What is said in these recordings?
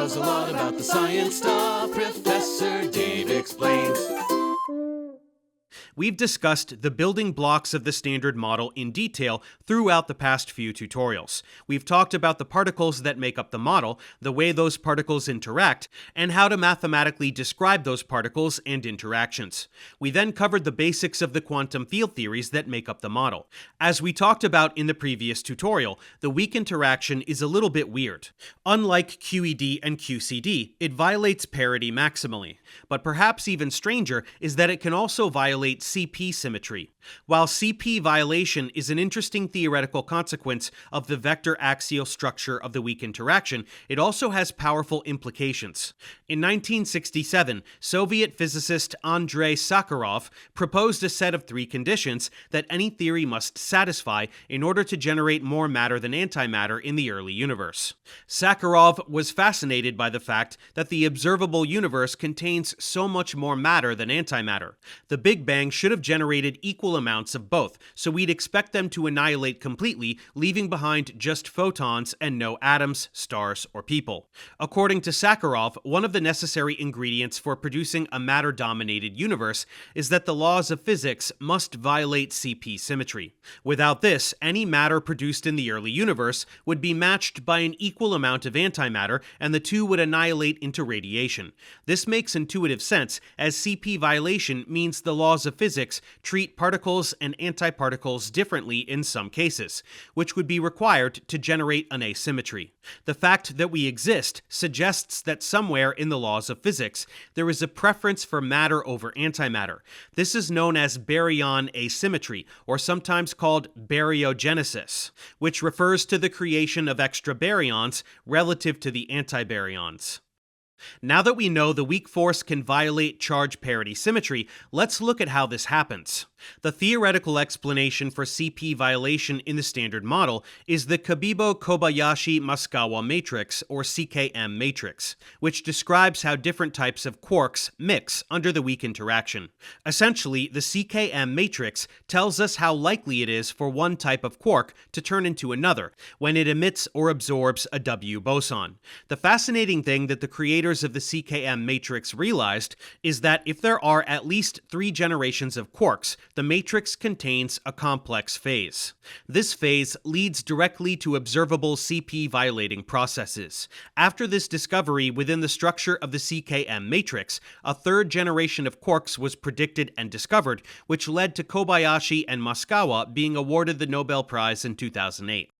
knows a lot about the science stuff. Professor Dave explains. We've discussed the building blocks of the Standard Model in detail throughout the past few tutorials. We've talked about the particles that make up the model, the way those particles interact, and how to mathematically describe those particles and interactions. We then covered the basics of the quantum field theories that make up the model. As we talked about in the previous tutorial, the weak interaction is a little bit weird. Unlike QED and QCD, it violates parity maximally. But perhaps even stranger is that it can also violate CP symmetry. While CP violation is an interesting theoretical consequence of the vector axial structure of the weak interaction, it also has powerful implications. In 1967, Soviet physicist Andrei Sakharov proposed a set of 3 conditions that any theory must satisfy in order to generate more matter than antimatter in the early universe. Sakharov was fascinated by the fact that the observable universe contains so much more matter than antimatter. The Big Bang should have generated equal amounts of both, so we'd expect them to annihilate completely, leaving behind just photons and no atoms, stars, or people. According to Sakharov, one of the necessary ingredients for producing a matter-dominated universe is that the laws of physics must violate CP symmetry. Without this, any matter produced in the early universe would be matched by an equal amount of antimatter, and the two would annihilate into radiation. This makes intuitive sense, as CP violation means the laws of physics treat particles and antiparticles differently in some cases, which would be required to generate an asymmetry. The fact that we exist suggests that somewhere in the laws of physics there is a preference for matter over antimatter. This is known as baryon asymmetry, or sometimes called baryogenesis, which refers to the creation of extra baryons relative to the antibaryons. Now that we know the weak force can violate charge parity symmetry, let's look at how this happens. The theoretical explanation for CP violation in the Standard Model is the Cabibbo-Kobayashi-Maskawa matrix, or CKM matrix, which describes how different types of quarks mix under the weak interaction. Essentially, the CKM matrix tells us how likely it is for one type of quark to turn into another when it emits or absorbs a W boson. The fascinating thing that the creators of the CKM matrix realized is that if there are at least 3 generations of quarks, the matrix contains a complex phase. This phase leads directly to observable CP violating processes. After this discovery within the structure of the CKM matrix, a 3rd generation of quarks was predicted and discovered, which led to Kobayashi and Maskawa being awarded the Nobel Prize in 2008.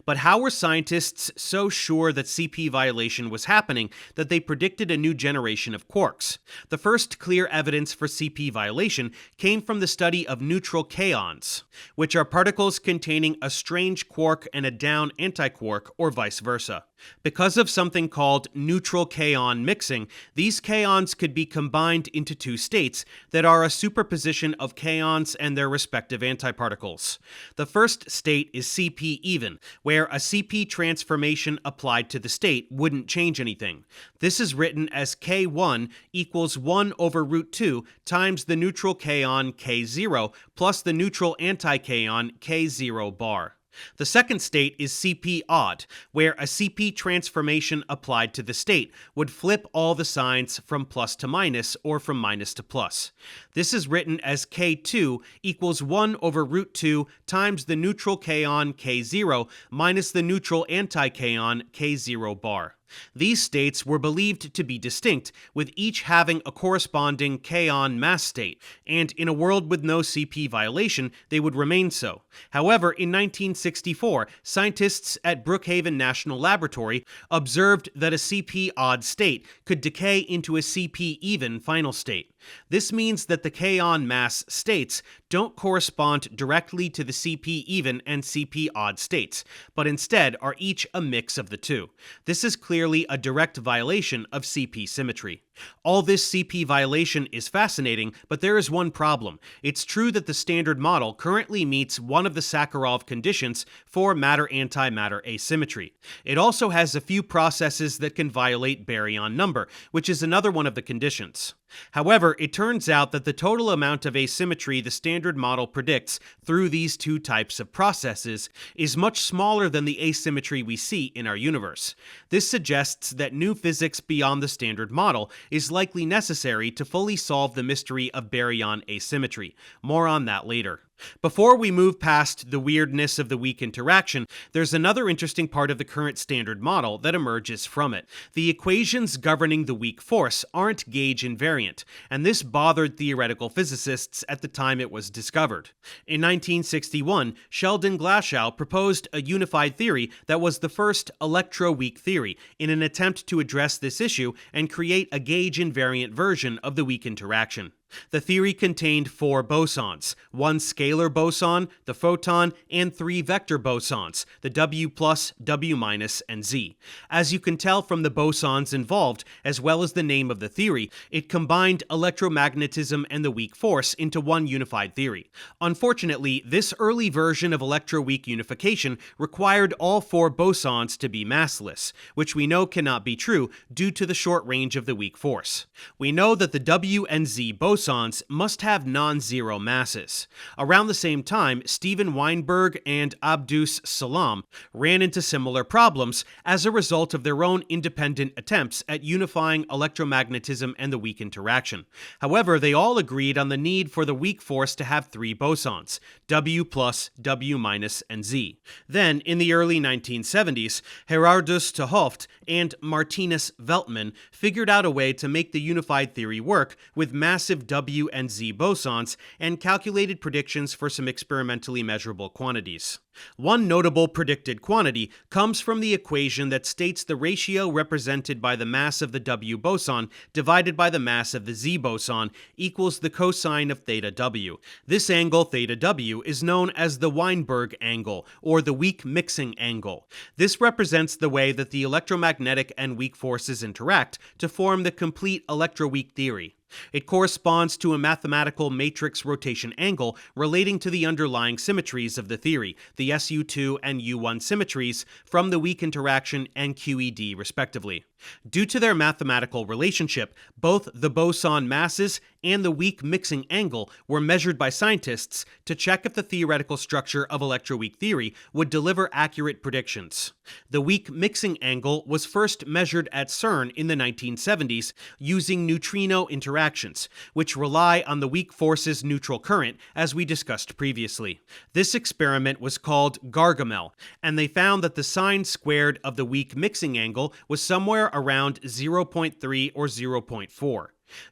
But how were scientists so sure that CP violation was happening that they predicted a new generation of quarks? The first clear evidence for CP violation came from the study of neutral kaons, which are particles containing a strange quark and a down antiquark, or vice versa. Because of something called neutral kaon mixing, these kaons could be combined into 2 states that are a superposition of kaons and their respective antiparticles. The first state is CP even, where a CP transformation applied to the state wouldn't change anything. This is written as K1 equals 1 over root 2 times the neutral kaon K0 plus the neutral anti-kaon K0 bar. The second state is CP odd, where a CP transformation applied to the state would flip all the signs from plus to minus or from minus to plus. This is written as K2 equals 1 over root 2 times the neutral kaon K0 minus the neutral anti-kaon K0 bar. These states were believed to be distinct, with each having a corresponding kaon mass state, and in a world with no CP violation, they would remain so. However, in 1964, scientists at Brookhaven National Laboratory observed that a CP odd state could decay into a CP even final state. This means that the kaon mass states don't correspond directly to the CP even and CP odd states, but instead are each a mix of the two. This is clearly a direct violation of CP symmetry. All this CP violation is fascinating, but there is one problem. It's true that the Standard Model currently meets one of the Sakharov conditions for matter-antimatter asymmetry. It also has a few processes that can violate baryon number, which is another one of the conditions. However, it turns out that the total amount of asymmetry the Standard Model predicts through these two types of processes is much smaller than the asymmetry we see in our universe. This suggests that new physics beyond the Standard Model is likely necessary to fully solve the mystery of baryon asymmetry. More on that later. Before we move past the weirdness of the weak interaction, there's another interesting part of the current Standard Model that emerges from it. The equations governing the weak force aren't gauge invariant, and this bothered theoretical physicists at the time it was discovered. In 1961, Sheldon Glashow proposed a unified theory that was the first electroweak theory in an attempt to address this issue and create a gauge invariant version of the weak interaction. The theory contained 4 bosons, 1 scalar boson, the photon, and 3 vector bosons, the W+, W-, and Z. As you can tell from the bosons involved, as well as the name of the theory, it combined electromagnetism and the weak force into one unified theory. Unfortunately, this early version of electroweak unification required all 4 bosons to be massless, which we know cannot be true due to the short range of the weak force. We know that the W and Z bosons must have non-zero masses. Around the same time, Steven Weinberg and Abdus Salam ran into similar problems as a result of their own independent attempts at unifying electromagnetism and the weak interaction. However, they all agreed on the need for the weak force to have 3 bosons, W+, W-, and Z. Then, in the early 1970s, Gerardus de Hooft and Martinus Veltman figured out a way to make the unified theory work with massive W and Z bosons and calculated predictions for some experimentally measurable quantities. One notable predicted quantity comes from the equation that states the ratio represented by the mass of the W boson divided by the mass of the Z boson equals the cosine of theta W. This angle, theta W, is known as the Weinberg angle, or the weak mixing angle. This represents the way that the electromagnetic and weak forces interact to form the complete electroweak theory. It corresponds to a mathematical matrix rotation angle relating to the underlying symmetries of the theory, the SU2 and U1 symmetries from the weak interaction and QED respectively. Due to their mathematical relationship, both the boson masses and the weak mixing angle were measured by scientists to check if the theoretical structure of electroweak theory would deliver accurate predictions. The weak mixing angle was first measured at CERN in the 1970s using neutrino interactions, which rely on the weak force's neutral current, as we discussed previously. This experiment was called Gargamel, and they found that the sine squared of the weak mixing angle was somewhere around 0.3 or 0.4.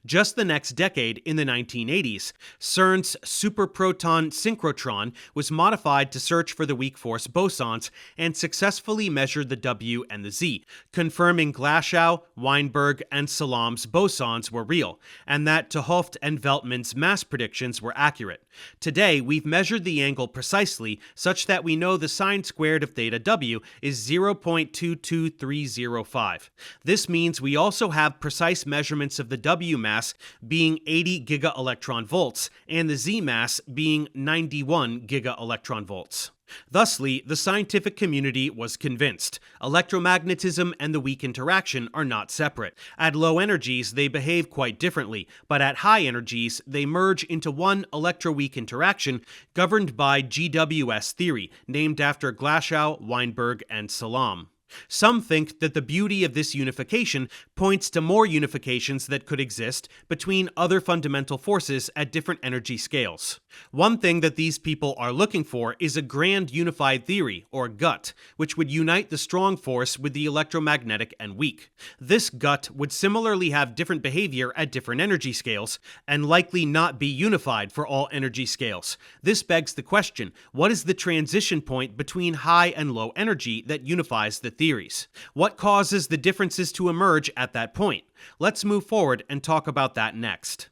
Just the next decade, in the 1980s, CERN's superproton synchrotron was modified to search for the weak force bosons and successfully measured the W and the Z, confirming Glashow, Weinberg, and Salam's bosons were real, and that de Hooft and Veltman's mass predictions were accurate. Today, we've measured the angle precisely such that we know the sine squared of theta W is 0.22305. This means we also have precise measurements of the W mass being 80 giga-electron volts and the Z mass being 91 giga-electron volts. Thusly, the scientific community was convinced electromagnetism and the weak interaction are not separate. At low energies, they behave quite differently, but at high energies, they merge into one electroweak interaction governed by GWS theory, named after Glashow, Weinberg, and Salam. Some think that the beauty of this unification points to more unifications that could exist between other fundamental forces at different energy scales. One thing that these people are looking for is a grand unified theory, or GUT, which would unite the strong force with the electromagnetic and weak. This GUT would similarly have different behavior at different energy scales, and likely not be unified for all energy scales. This begs the question, what is the transition point between high and low energy that unifies the theories? What causes the differences to emerge at that point? Let's move forward and talk about that next.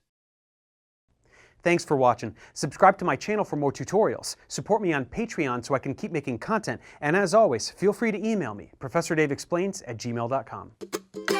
Thanks for watching. Subscribe to my channel for more tutorials. Support me on Patreon so I can keep making content. And as always, feel free to email me, ProfessorDaveExplains@gmail.com.